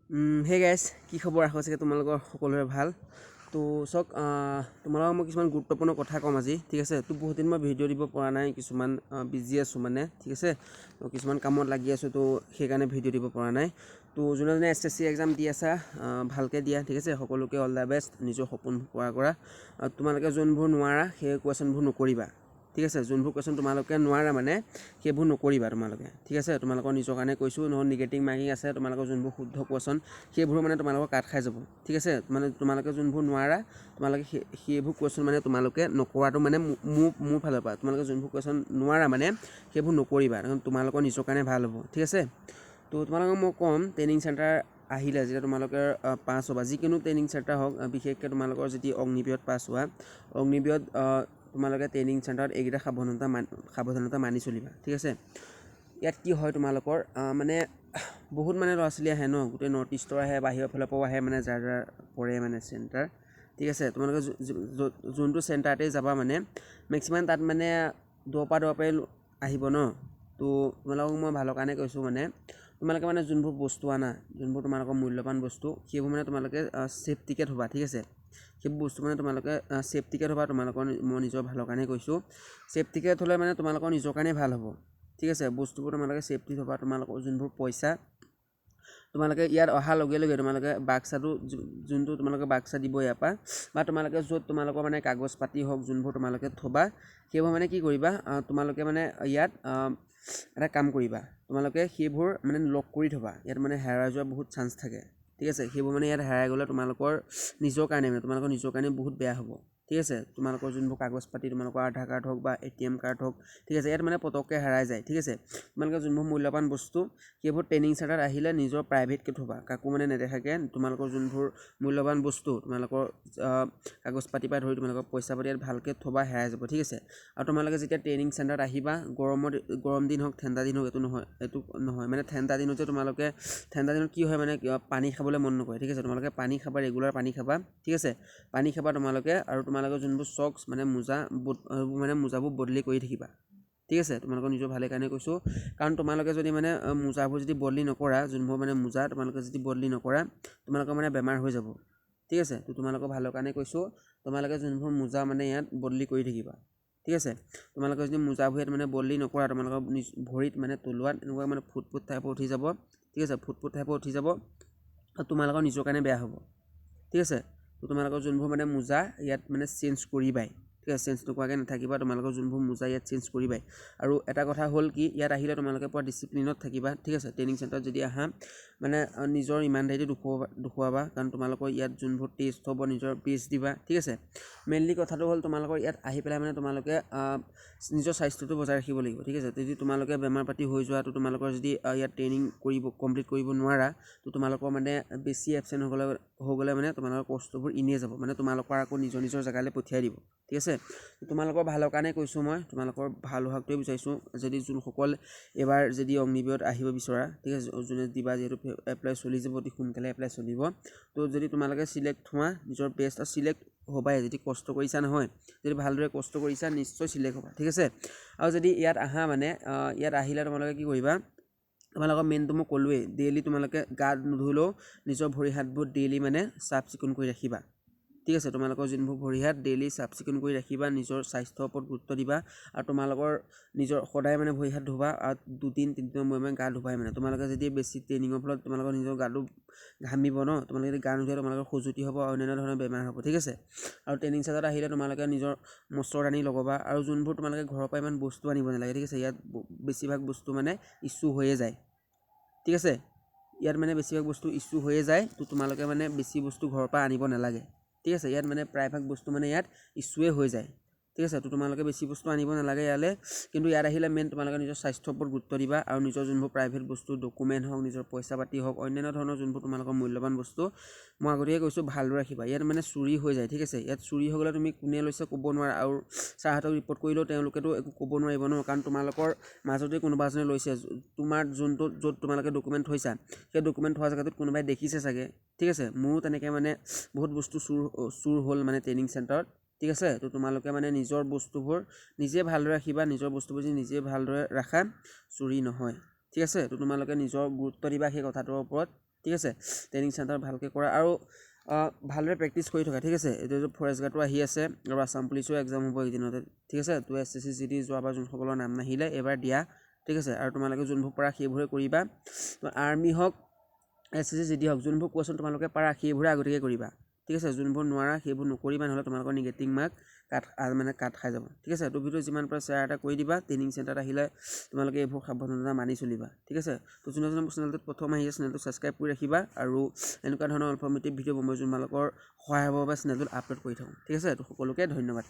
Hey guys, কি খবৰ? আশা চাগে তোমালোকৰ সকলোৰে ভাল। তো চাওক, তোমালোকক মই কিছুমান গুৰুত্বপূৰ্ণ কথা ক'ম আজি, ঠিক আছে। তো বহুত দিন মই ভিডিঅ' দিব পৰা নাই, কিছুমান বিজি আছোঁ মানে, ঠিক আছে। তো কিছুমান কামত লাগি আছোঁ, তো সেইকাৰণে ভিডিঅ' দিব পৰা নাই। তো যোনে যোনে SSC এক্সাম দি আছা, ভালকৈ দিয়া, ঠিক আছে। সকলোকে অল দ্য বেষ্ট, নিজৰ সপোন পূৰা কৰা। তোমালোকে যোনবোৰ নোৱাৰা সেই কুৱেশ্যনবোৰ নকৰিবা, ঠিক আছে। যোনবোৰ কুৱেশ্যন তোমালোকে নোৱাৰা মানে সেইবোৰ নকৰিবা তোমালোকে, ঠিক আছে। তোমালোকৰ নিজৰ কাৰণে কৈছোঁ, নহয় নিগেটিভ মাৰ্কিং আছে। তোমালোকৰ যোনবোৰ শুদ্ধ কুৱেশ্যন সেইবোৰ মানে তোমালোকৰ কাট খাই যাব, ঠিক আছে। মানে তোমালোকে যোনবোৰ নোৱাৰা তোমালোকে সেইবোৰ কুৱেশ্যন মানে তোমালোকে নকৰাটো মানে মোৰ ফালৰ পৰা তোমালোকে যোনবোৰ কুৱেশ্যন নোৱাৰা মানে সেইবোৰ নকৰিবা, তোমালোকৰ নিজৰ কাৰণে ভাল হ'ব, ঠিক আছে। তো তোমালোকক মই ক'ম, ট্ৰেইনিং চেণ্টাৰ আহিলে যেতিয়া তোমালোকে পাছ হ'বা, যিকোনো ট্ৰেইনিং চেণ্টাৰ হওক, বিশেষকৈ তোমালোকৰ যদি অগ্নিবীৰত পাছ হোৱা, অগ্নিবীৰত তোমালোকে ট্ৰেইনিং চেণ্টাৰত এইকেইটা সাৱধানতা মানি চলিবা, ঠিক আছে। ইয়াত কি হয়, তোমালোকৰ মানে বহুত মানে ল'ৰা ছোৱালী আহে ন, গোটেই নৰ্থ ইষ্টৰ আহে, বাহিৰৰ ফালৰ পৰাও আহে, মানে যাৰ পৰে মানে চেণ্টাৰ, ঠিক আছে। তোমালোকে যোনটো চেণ্টাৰতে যাবা মানে মেক্সিমাম তাত মানে দূৰৰ পৰাই আহিব ন। তো তোমালোকক মই ভালৰ কাৰণে কৈছোঁ, মানে তোমালোকে মানে যোনবোৰ বস্তু আনা, যোনবোৰ তোমালোকৰ মূল্যৱান বস্তু, সেইবোৰ মানে তোমালোকে ছেফটিকৈ থ'বা, ঠিক আছে। সেইবোৰ বস্তু মানে তোমালোকে ছেফটিকৈ থ'বা, তোমালোকৰ মই নিজৰ ভালৰ কাৰণে কৈছোঁ। ছেফটিকৈ থ'লে মানে তোমালোকৰ নিজৰ কাৰণেই ভাল হ'ব, ঠিক আছে। বস্তুবোৰ তোমালোকে ছেফটি থ'বা। তোমালোকৰ যোনবোৰ পইচা তোমালোকে ইয়াত অহাৰ লগে লগে তোমালোকে বাক্সাটো যোনটো তোমালোকে বাক্সা দিব ইয়াৰ পৰা, বা তোমালোকে য'ত তোমালোকৰ মানে কাগজ পাতি হওক যোনবোৰ তোমালোকে থ'বা, সেইবোৰ মানে কি কৰিবা, তোমালোকে মানে ইয়াত এটা কাম কৰিবা, তোমালোকে সেইবোৰ মানে লক কৰি থ'বা। ইয়াত মানে হেৰাই যোৱা বহুত চান্স থাকে, ঠিক আছে। সেইবোৰ মানে ইয়াত হেৰাই গ'লে তোমালোকৰ নিজৰ কাৰণে বহুত বেয়া হ'ব, ঠিক আছে। তোমালোকৰ যোনবোৰ কাগজ পাতি, তোমালোকৰ আধাৰ কাৰ্ড হওক বা ATM কাৰ্ড হওক, ঠিক আছে, ইয়াত মানে পটককৈ হেৰাই যায়, ঠিক আছে। তোমালোকে যোনবোৰ মূল্যৱান বস্তু সেইবোৰ ট্ৰেইনিং চেণ্টাৰত আহিলে নিজৰ প্ৰাইভেটকৈ থ'বা, কাকো মানে নেদেখাকৈ। তোমালোকৰ যোনবোৰ মূল্যৱান বস্তু, তোমালোকৰ কাগজ পাতি পৰা ধৰি তোমালোকৰ পইচা পাতি ইয়াত ভালকৈ থ'বা, হেৰাই যাব, ঠিক আছে। আৰু তোমালোকে যেতিয়া ট্ৰেইনিং চেণ্টাৰত আহিবা, গৰম দিন হওক ঠাণ্ডা দিন হওক, এইটো নহয় মানে ঠাণ্ডা দিনতে ঠাণ্ডা দিনত কি হয় মানে পানী খাবলৈ মন নকৰে, ঠিক আছে। তোমালোকে পানী খাবা, ৰেগুলাৰ পানী খাবা, ঠিক আছে। পানী খাবা তোমালোকে, আৰু তোমালোকৰ যোনবোৰ চক্স মানে মোজাবোৰ বদলি কৰি থাকিবা, ঠিক আছে। তোমালোকৰ নিজৰ ভালে কাৰণে কৈছোঁ, কাৰণ তোমালোকে যদি মানে মোজাবোৰ যদি বদলি নকৰা, যোনবোৰ মানে মোজা তোমালোকে যদি বদলি নকৰা, তোমালোকৰ মানে বেমাৰ হৈ যাব, ঠিক আছে। তো তোমালোকৰ ভালৰ কাৰণে কৈছোঁ, তোমালোকে যোনবোৰ মোজা মানে ইয়াত বদলি কৰি থাকিবা, ঠিক আছে। তোমালোকে যদি মোজাবোৰ ইয়াত মানে বদলি নকৰা, তোমালোকৰ ভৰিত মানে তলুৱাত এনেকুৱা মানে ফুট টাইপৰ উঠি যাব, ঠিক আছে। ফুট টাইপৰ উঠি যাব, আৰু তোমালোকৰ নিজৰ কাৰণে বেয়া হ'ব, ঠিক আছে। তো তোমালোকৰ যোনবোৰ মানে মোজা ইয়াত মানে চেঞ্জ কৰিবাই, ঠিক আছে। চেঞ্জ নকৰাকৈ নাথাকিবা, তোমালোকৰ যোনবোৰ মোজা ইয়াত চেঞ্জ কৰিবাই। আৰু এটা কথা হ'ল কি, ইয়াত আহিলে তোমালোকে পুৰা ডিচিপ্লিনত থাকিবা, ঠিক আছে। ট্ৰেইনিং চেণ্টাৰত যদি আহা মানে নিজৰ ইমানদাৰিটো দেখুৱাবা, কাৰণ তোমালোকৰ ইয়াত যোনবোৰ টেষ্ট হ'ব নিজৰ বেষ্ট দিবা, ঠিক আছে। মেইনলি কথাটো হ'ল, তোমালোকৰ ইয়াত আহি পেলাই মানে তোমালোকে নিজৰ স্বাস্থ্যটো বজাই ৰাখিব লাগিব, ঠিক আছে। যদি তোমালোকে বেমাৰ পাতি হৈ যোৱা, তো তোমালোকৰ যদি ইয়াত ট্ৰেইনিং কমপ্লিট কৰিব নোৱাৰা, তো তোমালোকৰ মানে বেছি এবচেণ্ট হৈ গ'লে মানে তোমালোকৰ কষ্টবোৰ এনেই যাব, মানে তোমালোকৰ আকৌ নিজৰ জেগালৈ পঠিয়াই দিব, ঠিক আছে। তোমালোকৰ ভালৰ কাৰণে কৈছোঁ, মই তোমালোকৰ ভাল হোৱাটোৱে বিচাৰিছোঁ। যদি যোনসকল এবাৰ যদি অগ্নিবীৰত আহিব বিচৰা, ঠিক আছে, যোনে দিবা, যিহেতু এপ্লাই চলি যাব, অতি সোনকালে এপ্লাই চলিব। তো যদি তোমালোকে চিলেক্ট হোৱা, নিজৰ বেষ্ট আৰু চিলেক্ট হ'বাই, যদি কষ্ট কৰিছা নহয়, যদি ভালদৰে কষ্ট কৰিছা নিশ্চয় চিলেক্ট হ'বা, ঠিক আছে। আৰু যদি ইয়াত আহা মানে ইয়াত আহিলে তোমালোকে কি কৰিবা, তোমালোকৰ মেইনটো মই ক'লোৱেই, ডেইলি তোমালোকে গা নুধুলেও নিজৰ ভৰি হাতবোৰ ডেইলি মানে চাফ চিকুণ কৰি ৰাখিবা, ঠিক আছে। তোমালোকৰ যোনবোৰ ভৰি হাত ডেইলি চাফ চিকুণ কৰি ৰাখিবা, নিজৰ স্বাস্থ্যৰ ওপৰত গুৰুত্ব দিবা। আৰু তোমালোকৰ নিজৰ সদায় মানে ভৰি হাত ধুবা, আৰু 2-3 মূৰে গা ধুবাই। মানে তোমালোকে যদি বেছি ট্ৰেইনিঙৰ ফলত তোমালোকৰ নিজৰ গাটো ঘামিব ন, তোমালোকে যদি গা নুধুৱা, তোমালোকৰ খজুতি হ'ব, অন্যান্য ধৰণৰ বেমাৰ হ'ব, ঠিক আছে। আৰু ট্ৰেইনিং চেণ্টাৰত আহিলে তোমালোকে নিজৰ মছৰদানি লগাবা, আৰু যোনবোৰ তোমালোকে ঘৰৰ পৰা ইমান বস্তু আনিব নালাগে, ঠিক আছে। ইয়াত বেছিভাগ বস্তু মানে ইছ্যু হৈয়ে যায়, ঠিক আছে। ইয়াত মানে বেছিভাগ বস্তু ইছ্যু হৈয়ে যায়, তো তোমালোকে মানে বেছি বস্তু ঘৰৰ পৰা আনিব নালাগে, ঠিক আছে। ইয়াত মানে প্ৰায়ভাগ বস্তু মানে ইয়াত ইছ্যুৱে হৈ যায়, ঠিক আছে। তো তোমালোকে বেছি বস্তু আনিব নালাগে ইয়ালৈ। কিন্তু ইয়াত আহিলে মেইন তোমালোকে নিজৰ স্বাস্থ্যৰ ওপৰত গুৰুত্ব দিবা, আৰু নিজৰ যোনবোৰ প্ৰাইভেট বস্তু, ডকুমেণ্ট হওক, নিজৰ পইচা পাতি হওক, অন্যান্য ধৰণৰ যোনবোৰ তোমালোকৰ মূল্যৱান বস্তু, মই আগতীয়াকৈ কৈছোঁ ভালদৰে ৰাখিবা। ইয়াত মানে চুৰি হৈ যায়, ঠিক আছে। ইয়াত চুৰি হৈ গ'লে তুমি কোনে লৈছে ক'ব নোৱাৰা, আৰু ছাৰহঁতক ৰিপৰ্ট কৰিলেও তেওঁলোকেতো একো ক'ব নোৱাৰিব ন, কাৰণ তোমালোকৰ মাজতে কোনোবা এজনে লৈছে। তোমাৰ য'ত তোমালোকে ডকুমেণ্ট থৈছা, সেই ডকুমেণ্ট থোৱা জেগাটোত কোনোবাই দেখিছে চাগে, ঠিক আছে। মোৰো তেনেকৈ মানে বহুত বস্তু চুৰ হ'ল মানে ট্ৰেইনিং চেণ্টাৰত, ঠিক আছে। তো তোমালোকে মানে নিজৰ বস্তুবোৰ নিজে ভালদৰে ৰাখিবা, নিজৰ বস্তুবোৰ যদি নিজে ভালদৰে ৰাখা, চুৰি নহয়, ঠিক আছে। তো তোমালোকে নিজৰ গুৰুত্ব দিবা সেই কথাটোৰ ওপৰত, ঠিক আছে ট্ৰেইনিং চেণ্টাৰ ভালকৈ কৰা আৰু ভালদৰে প্ৰেক্টিছ কৰি থকা ঠিক আছে এইটো ফৰেষ্ট গাৰ্ডটো আহি আছে আৰু আছাম পুলিচো এক্সাম হ'ব এইদিনতে ঠিক আছে তো SSC GD যোৱাবাৰ যোনসকলৰ নাম নাহিলে এবাৰ দিয়া ঠিক আছে আৰু তোমালোকে যোনবোৰ পাৰা সেইবোৰে কৰিবা তো আৰ্মি হওক SSC GD হওক যোনবোৰ কুৱেশ্যন তোমালোকে পাৰা সেইবোৰে আগতীয়াকৈ কৰিবা ঠিক আছে যোনবোৰ নোৱাৰা সেইবোৰ নকৰিবা নহ'লে তোমালোকৰ নিগেটিভ মাৰ্ক কাট খাই যাব ঠিক আছে তো ভিডিঅ' যিমান পাৰে শ্বেয়াৰ এটা কৰি দিবা ট্ৰেইনিং চেণ্টাৰত আহিলে তোমালোকে এইবোৰ সাৱধানতা মানি চলিবা ঠিক আছে তো যোনে মোৰ চেনেলটোত প্ৰথম আহি আছে চেনেলটো ছাবস্ক্ৰাইব কৰি ৰাখিবা আৰু এনেকুৱা ধৰণৰ ইনফৰ্মেটিভ ভিডিঅ' মই তোমালোকৰ সহায় হ'বৰ বাবে চেনেলটোত আপলোড কৰি থাকোঁ ঠিক আছে তো সকলোকে ধন্যবাদ